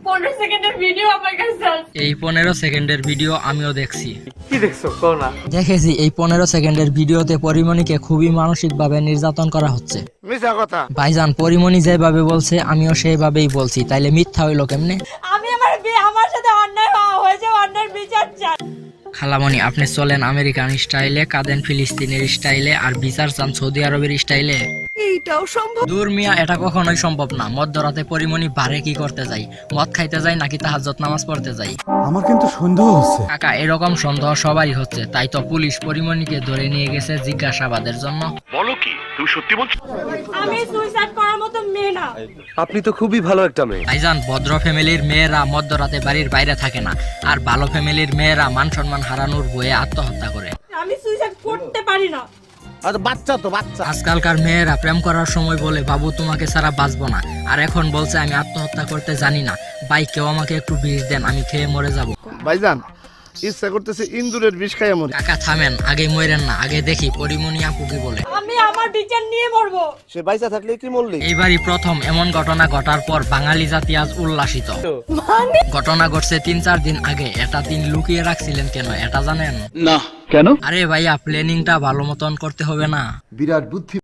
15 সেকেন্ডের ভিডিও আমার কাছে আছে। এই 15 সেকেন্ডের ভিডিও আমিও দেখছি। কি দেখছো কও না? দেখেছি এই 15 সেকেন্ডের ভিডিওতে পরিমণিকে খুবই মানসিকভাবে নির্যাতন করা হচ্ছে। মিছা কথা। ভাইজান, পরিমণি যেভাবে বলছে আমিও সেইভাবেই বলছি, তাইলে মিথ্যা হইলো কেমনে? আমি আমার সাথে অন্যায় হয়েছে, অন্যায়ের বিচার চাই। খালামণি, আপনি চলেন আমেরিকান স্টাইলে, কাঁদেন ফিলিস্তিনের স্টাইলে, আর বিচার চান সৌদি আরবের স্টাইলে। এইটাও সম্ভব? দূর মিয়া, এটা কখনোই সম্ভব না। মধ্যরাতে পরিমণি বারে কি করতে যাই? মদ খাইতে যাই নাকি তাহাজ্জুদ নামাজ পড়তে যাই? আমার কিন্তু সন্দেহ হচ্ছে। কাকা, এরকম সন্দেহ সবারই হচ্ছে, তাই তো পুলিশ পরিমণিকে ধরে নিয়ে গেছে জিজ্ঞাসাবাদের জন্য। বলো কি, তুমি সত্যি বলছো? আমি সুইসাইড করার মতো মেয়ে না। আপনি তো খুবই ভালো একটা মেয়ে। ভাইজান, ভদ্র ফ্যামিলির মেয়েরা মধ্যরাতে বাড়ির বাইরে থাকে না, আর ভালো ফ্যামিলির মেয়েরা মান সম্মান হারানোর ভয়ে আত্মহত্যা করে। আমি সুইসাইড করতে পারি না। আর বাচ্চা তো বাচ্চা। আজকালকার মেয়েরা প্রেম করার সময় বলে বাবু তোমাকে ছাড়া বাঁচবো না, আর এখন বলছে আমি আত্মহত্যা করতে জানি না। ভাই, কেউ আমাকে একটু বিষ দেন, আমি খেয়ে মরে যাব। ভাইজান, ইচ্ছা করতেছে ইন্দুরের বিষ খাইয়া মরি। কাকা থামেন, আগে মরেন না, আগে দেখি পরিমণি আপু কি বলে। আমি আমার বিচার নিয়ে মরবো। সে বাইসা থাকলে কি মরলি? এইবারই প্রথম এমন ঘটনা ঘটার পর বাঙালি জাতি আজ উল্লাসিত। ঘটনা ঘটছে 3-4 দিন আগে। এটা দিন লুকিয়ে রাখছিলেন কেন, এটা জানেন? না। কেন? আরে ভাইয়া, প্ল্যানিংটা ভালো মতন করতে হবে না? বিরাট বুদ্ধি।